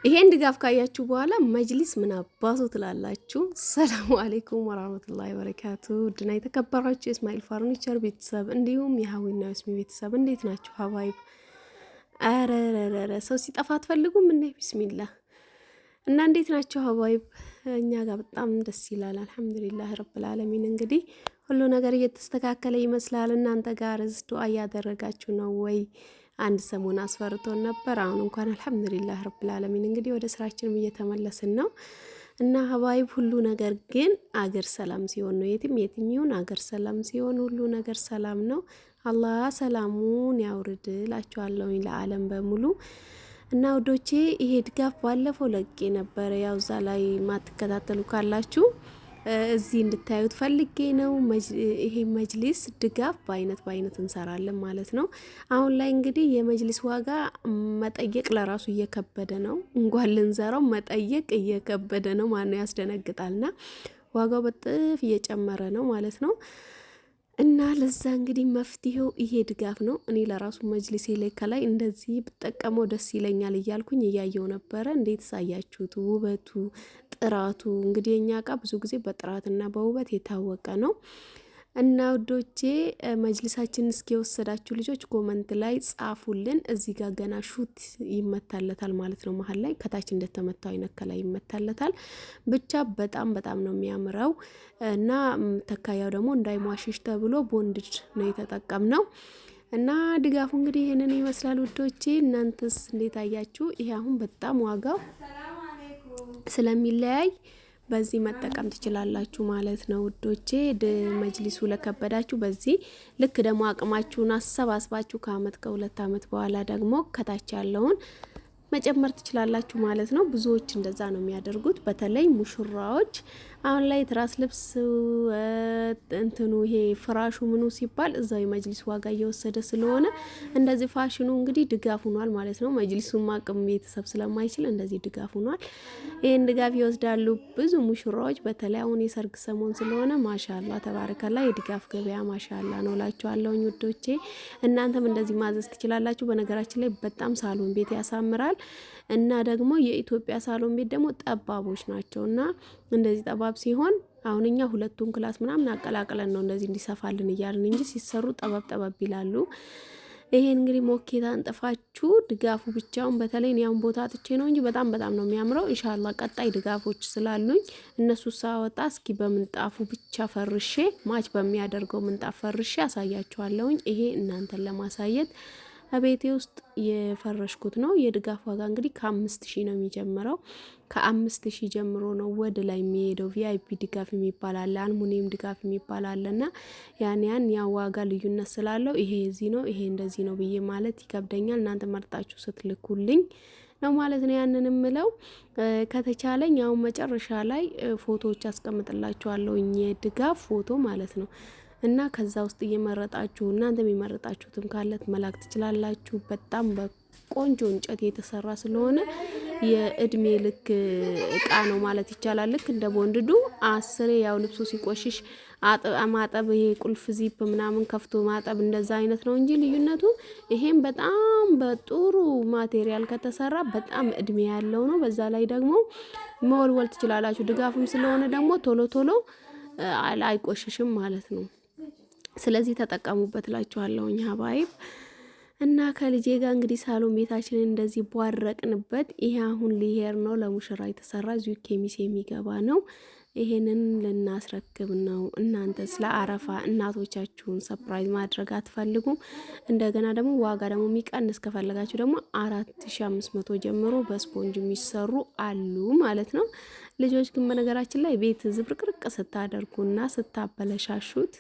ይሄን ድጋፍ ካያችሁ በኋላ መጅሊስ ምን አባቱ ትላላችሁ? ሰላሙ አለይኩም ወራህመቱላሂ ወበረካቱ። ድና የተከበራችሁ የእስማኤል ፈርኒቸር ቤተሰብ እንዲሁም የሀዊና የስሚ ቤተሰብ እንዴት ናችሁ? ሀባይብ አረረረ ሰው ሲጠፋ አትፈልጉም እንዴ? ቢስሚላህ እና እንዴት ናችሁ ሀባይብ? እኛ ጋር በጣም ደስ ይላል። አልሐምዱሊላህ ረብል ዓለሚን። እንግዲህ ሁሉ ነገር እየተስተካከለ ይመስላል። እናንተ ጋር ዱአ እያደረጋችሁ ነው ወይ? አንድ ሰሞን አስፈርቶን ነበር። አሁን እንኳን አልሐምዱሊላህ ረብል ዓለሚን እንግዲህ ወደ ስራችንም እየተመለስን ነው እና ሀባይብ ሁሉ ነገር ግን አገር ሰላም ሲሆን ነው። የትም ይሁን አገር ሰላም ሲሆን ሁሉ ነገር ሰላም ነው። አላህ ሰላሙን ያውርድ እላችኋለሁኝ ለዓለም በሙሉ። እና ውዶቼ ይሄ ድጋፍ ባለፈው ለቄ ነበረ። ያው እዛ ላይ ማትከታተሉ ካላችሁ እዚህ እንድታዩት ፈልጌ ነው። ይሄ መጅሊስ ድጋፍ በአይነት እንሰራለን ማለት ነው። አሁን ላይ እንግዲህ የመጅሊስ ዋጋ መጠየቅ ለራሱ እየከበደ ነው። እንኳን ልንሰራው መጠየቅ እየከበደ ነው። ማነው ያስደነግጣልና ዋጋው በጥፍ እየጨመረ ነው ማለት ነው። እና ለዛ እንግዲህ መፍትሄው ይሄ ድጋፍ ነው። እኔ ለራሱ መጅሊሴ ላይ ከላይ እንደዚህ ብጠቀመው ደስ ይለኛል እያልኩኝ እያየው ነበረ። እንዴት ሳያችሁት ውበቱ፣ ጥራቱ። እንግዲህ የኛ እቃ ብዙ ጊዜ በጥራትና በውበት የታወቀ ነው። እና ውዶቼ መጅሊሳችን እስኪ የወሰዳችሁ ልጆች ኮመንት ላይ ጻፉልን። እዚህ ጋር ገና ሹት ይመታለታል ማለት ነው። መሀል ላይ ከታች እንደተመታው አይነት ከላይ ይመታለታል። ብቻ በጣም ነው የሚያምረው። እና ተካያው ደግሞ እንዳይሟሽሽ ተብሎ ቦንድድ ነው የተጠቀምነው። እና ድጋፉ እንግዲህ ይህንን ይመስላል ውዶቼ። እናንተስ እንዴት አያችሁ? ይሄ አሁን በጣም ዋጋው ስለሚለያይ በዚህ መጠቀም ትችላላችሁ ማለት ነው ውዶቼ። መጅሊሱ ለከበዳችሁ በዚህ ልክ ደግሞ አቅማችሁን አሰባስባችሁ ከአመት ከሁለት አመት በኋላ ደግሞ ከታች ያለውን መጨመር ትችላላችሁ ማለት ነው። ብዙዎች እንደዛ ነው የሚያደርጉት። በተለይ ሙሽራዎች አሁን ላይ ትራስ ልብስ እንትኑ ይሄ ፍራሹ ምኑ ሲባል እዛው የመጅሊስ ዋጋ እየወሰደ ስለሆነ እንደዚህ ፋሽኑ እንግዲህ ድጋፍ ሆኗል ማለት ነው። መጅሊሱን ማቅም ቤተሰብ ስለማይችል እንደዚህ ድጋፍ ሆኗል። ይሄን ድጋፍ ይወስዳሉ ብዙ ሙሽራዎች። በተለይ አሁን የሰርግ ሰሞን ስለሆነ ማሻአላ ተባረከላ የድጋፍ ገበያ ማሻአላ ነው ላችኋለሁ ውዶቼ። እናንተም እንደዚህ ማዘዝ ትችላላችሁ። በነገራችን ላይ በጣም ሳሎን ቤት ያሳምራል። እና ደግሞ የኢትዮጵያ ሳሎን ቤት ደግሞ ጠባቦች ናቸው። እና እንደዚህ ጠባብ ሲሆን አሁን እኛ ሁለቱን ክላስ ምናምን አቀላቅለን ነው እንደዚህ እንዲሰፋልን እያልን እንጂ ሲሰሩ ጠበብ ይላሉ። ይሄን እንግዲህ ሞኬታ አንጥፋችሁ ድጋፉ ብቻውን በተለይ ያን ቦታ አጥቼ ነው እንጂ በጣም ነው የሚያምረው። ኢንሻአላህ ቀጣይ ድጋፎች ስላሉኝ እነሱ ሳወጣ እስኪ በምንጣፉ ብቻ ፈርሼ ማች በሚያደርገው ምንጣፍ ፈርሼ አሳያችኋለሁኝ። ይሄ እናንተን ለማሳየት ቤቴ ውስጥ የፈረሽኩት ነው። የድጋፍ ዋጋ እንግዲህ ከ5000 ነው የሚጀምረው። ከ5000 ጀምሮ ነው ወደ ላይ የሚሄደው። ቪአይፒ ድጋፍ የሚባል አለ፣ አልሙኒየም ድጋፍ የሚባል አለና ያን ዋጋ ልዩነት ስላለው ይሄ እዚህ ነው ይሄ እንደዚህ ነው ብዬ ማለት ይከብደኛል። እናንተ መርጣችሁ ስትልኩልኝ ነው ማለት ነው ያንን ምለው። ከተቻለኝ አሁን መጨረሻ ላይ ፎቶዎች አስቀምጥላችኋለሁ፣ የድጋፍ ፎቶ ማለት ነው። እና ከዛ ውስጥ እየመረጣችሁ እናንተ የሚመረጣችሁትም ካለት መላክ ትችላላችሁ። በጣም በቆንጆ እንጨት የተሰራ ስለሆነ የእድሜ ልክ እቃ ነው ማለት ይቻላል። ልክ እንደ ቦንድዱ አስሬ ያው ልብሱ ሲቆሽሽ ማጠብ፣ ይሄ ቁልፍ ዚፕ ምናምን ከፍቶ ማጠብ እንደዛ አይነት ነው እንጂ ልዩነቱ ይሄም በጣም በጥሩ ማቴሪያል ከተሰራ በጣም እድሜ ያለው ነው። በዛ ላይ ደግሞ መወልወል ትችላላችሁ። ድጋፍም ስለሆነ ደግሞ ቶሎ አይቆሽሽም ማለት ነው። ስለዚህ ተጠቀሙበት እላችኋለሁኝ ሀባይብ። እና ከልጄ ጋር እንግዲህ ሳሎን ቤታችንን እንደዚህ ቧረቅንበት። ይሄ አሁን ሊሄድ ነው ለሙሽራ የተሰራ እዚሁ ኬሚስ የሚገባ ነው። ይሄንን ልናስረክብ ነው። እናንተ ስለ አረፋ እናቶቻችሁን ሰፕራይዝ ማድረግ አትፈልጉም? እንደገና ደግሞ ዋጋ ደግሞ የሚቀንስ ከፈለጋችሁ ደግሞ 4500 ጀምሮ በስፖንጅ የሚሰሩ አሉ ማለት ነው። ልጆች ግን በነገራችን ላይ ቤት ዝብርቅርቅ ስታደርጉና ስታበለሻሹት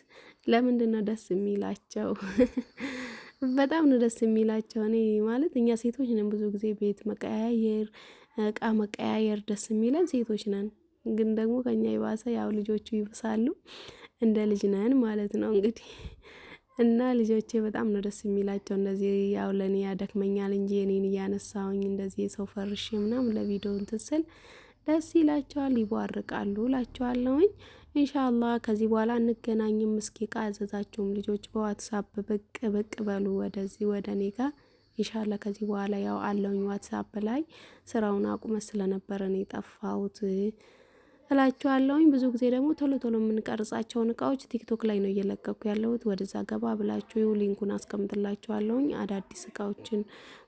ለምንድን ነው ደስ የሚላቸው? በጣም ነው ደስ የሚላቸው። እኔ ማለት እኛ ሴቶች ነን ብዙ ጊዜ ቤት መቀያየር፣ እቃ መቀያየር ደስ የሚለን ሴቶች ነን። ግን ደግሞ ከኛ የባሰ ያው ልጆቹ ይብሳሉ። እንደ ልጅ ነን ማለት ነው እንግዲህ። እና ልጆቼ በጣም ነው ደስ የሚላቸው። እንደዚህ ያው ለኔ ያደክመኛል እንጂ እኔን እያነሳውኝ እንደዚህ የሰው ፈርሽ ምናምን ለቪዲዮ እንትን ስል ደስ ይላቸዋል፣ ይቧርቃሉ እላቸዋለሁኝ። ኢንሻአላህ ከዚህ በኋላ እንገናኝም። እስኪ ቃ ያዘዛችሁም ልጆች በዋትስአፕ ብቅ በሉ ወደዚህ ወደ እኔ ጋር ኢንሻአላህ ከዚህ በኋላ ያው አለውኝ ዋትስአፕ ላይ ስራውን አቁመ ስለነበረ ነው የጠፋሁት እላችኋለሁኝ። ብዙ ጊዜ ደግሞ ቶሎ ቶሎ የምንቀርጻቸውን እቃዎች ቲክቶክ ላይ ነው እየለቀኩ ያለሁት። ወደዛ ገባ ብላችሁ ሊንኩን አስቀምጥላችኋለሁኝ። አዳዲስ እቃዎችን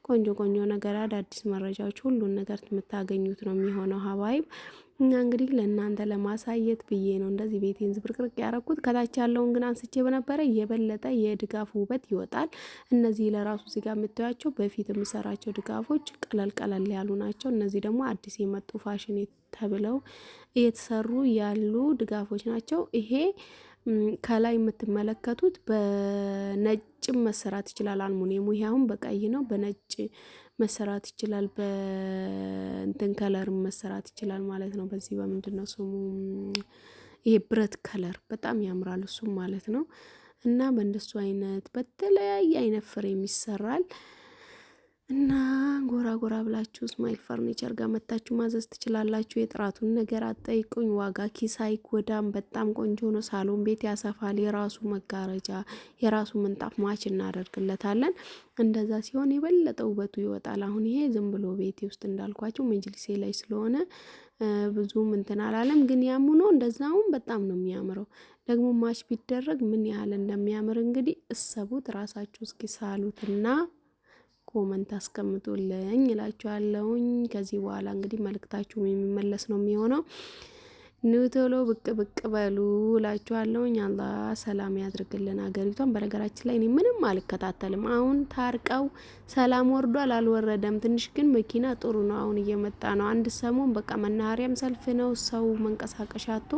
ቆንጆ ቆንጆ ነገር አዳዲስ መረጃዎች ሁሉን ነገር የምታገኙት ነው የሚሆነው ሀባይብ እና እንግዲህ ለእናንተ ለማሳየት ብዬ ነው እንደዚህ ቤቴን ዝብርቅርቅ ያረኩት። ከታች ያለውን ግን አንስቼ በነበረ የበለጠ የድጋፍ ውበት ይወጣል። እነዚህ ለራሱ እዚህ ጋር የምታዩቸው በፊት የምሰራቸው ድጋፎች ቀለል ቀለል ያሉ ናቸው። እነዚህ ደግሞ አዲስ የመጡ ፋሽን ተብለው እየተሰሩ ያሉ ድጋፎች ናቸው። ይሄ ከላይ የምትመለከቱት በነጭም መሰራት ይችላል። አልሙኒየሙ ይሄ አሁን በቀይ ነው፣ በነጭ መሰራት ይችላል፣ በእንትን ከለርም መሰራት ይችላል ማለት ነው። በዚህ በምንድነው ስሙ ይሄ ብረት ከለር በጣም ያምራል እሱም ማለት ነው። እና በእንደሱ አይነት በተለያየ አይነት ፍሬም ይሰራል። እና ጎራ ጎራ ብላችሁ እስማኤል ፈርኒቸር ጋር መታችሁ ማዘዝ ትችላላችሁ። የጥራቱን ነገር አጠይቁኝ። ዋጋ ኪስ አይጎዳም። በጣም ቆንጆ ነው። ሳሎን ቤት ያሰፋል። የራሱ መጋረጃ፣ የራሱ ምንጣፍ ማች እናደርግለታለን። እንደዛ ሲሆን የበለጠ ውበቱ ይወጣል። አሁን ይሄ ዝም ብሎ ቤቴ ውስጥ እንዳልኳችሁ መጅሊሴ ላይ ስለሆነ ብዙም እንትን አላለም። ግን ያም ሆኖ እንደዛውም በጣም ነው የሚያምረው። ደግሞ ማች ቢደረግ ምን ያህል እንደሚያምር እንግዲህ እሰቡት ራሳችሁ እስኪ ሳሉትና ኮመንት አስቀምጡልኝ እላችኋለሁኝ። ከዚህ በኋላ እንግዲህ መልእክታችሁ የሚመለስ ነው የሚሆነው። ቶሎ ብቅ ብቅ በሉ እላችኋለሁኝ። አላህ ሰላም ያድርግልን ሀገሪቷን። በነገራችን ላይ እኔ ምንም አልከታተልም። አሁን ታርቀው ሰላም ወርዷል አልወረደም። ትንሽ ግን መኪና ጥሩ ነው አሁን እየመጣ ነው። አንድ ሰሞን በቃ መናኸሪያም ሰልፍ ነው፣ ሰው መንቀሳቀሻ አጥቶ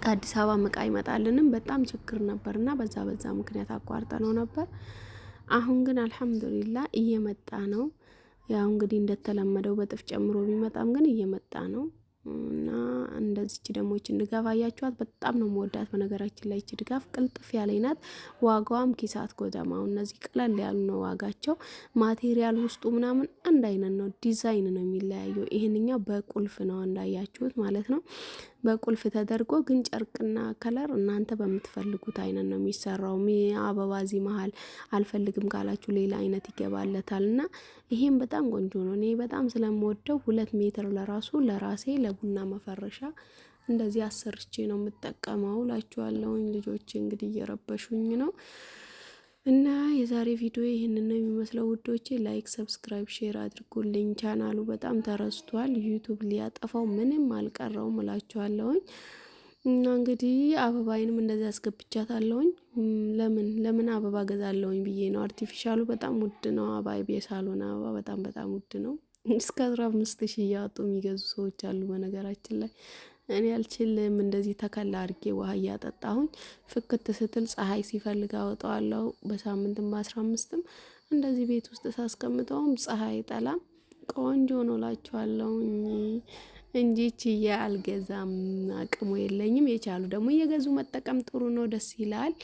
ከአዲስ አበባ እቃ አይመጣልንም። በጣም ችግር ነበርና በዛ ምክንያት አቋርጠ ነው ነበር። አሁን ግን አልሐምዱሊላህ እየመጣ ነው። ያው እንግዲህ እንደተለመደው በጥፍ ጨምሮ ቢመጣም ግን እየመጣ ነው። እና እንደዚች ደግሞ ይችን ድጋፍ አያችኋት፣ በጣም ነው መወዳት። በነገራችን ላይ ይች ድጋፍ ቅልጥፍ ያለች ናት። ዋጋዋም ኪሳት ጎዳማው። እነዚህ ቀለል ያሉ ነው ዋጋቸው። ማቴሪያል ውስጡ ምናምን አንድ አይነት ነው፣ ዲዛይን ነው የሚለያየው። ይሄንኛው በቁልፍ ነው እንዳያችሁት ማለት ነው። በቁልፍ ተደርጎ ግን ጨርቅና ከለር እናንተ በምትፈልጉት አይነት ነው የሚሰራው። አበባ እዚህ መሀል አልፈልግም ካላችሁ ሌላ አይነት ይገባለታል። እና ይሄም በጣም ቆንጆ ነው። እኔ በጣም ስለምወደው 2 ሜትር ለራሱ ለራሴ ለቡና መፈረሻ እንደዚህ አሰርቼ ነው የምጠቀመው እላችኋለሁኝ። ልጆቼ እንግዲህ እየረበሹኝ ነው። እና የዛሬ ቪዲዮ ይህንን ነው የሚመስለው ውዶቼ። ላይክ፣ ሰብስክራይብ፣ ሼር አድርጉልኝ። ቻናሉ በጣም ተረስቷል። ዩቲዩብ ሊያጠፋው ምንም አልቀረውም እላችኋለሁኝ። እና እንግዲህ አበባይንም እንደዚህ አስገብቻታለሁኝ። ለምን አበባ ገዛለሁኝ ብዬ ነው። አርቲፊሻሉ በጣም ውድ ነው። አበባ የሳሎን አበባ በጣም ውድ ነው። እስከ 15,000 እያወጡ የሚገዙ ሰዎች አሉ በነገራችን ላይ። እኔ አልችልም። እንደዚህ ተከላ አድርጌ ውሃ እያጠጣሁኝ ፍክት ስትል ፀሐይ ሲፈልግ አወጣዋለሁ። በሳምንትም በ15ም እንደዚህ ቤት ውስጥ ሳስቀምጠውም ፀሐይ ጠላም ቆንጆ ነው እላችኋለሁኝ እንጂ ችዬ አልገዛም። አቅሙ የለኝም። የቻሉ ደግሞ እየገዙ መጠቀም ጥሩ ነው፣ ደስ ይላል።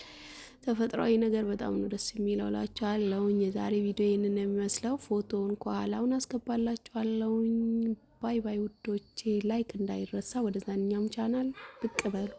ተፈጥሯዊ ነገር በጣም ነው ደስ የሚለው እላችኋለሁኝ። የዛሬ ቪዲዮ ይህንን የሚመስለው ፎቶውን ከኋላውን አስገባላችኋለሁኝ። ባይ ባይ ውዶቼ። ላይክ እንዳይረሳ። ወደ ዛኛውም ቻናል ብቅ በሉ።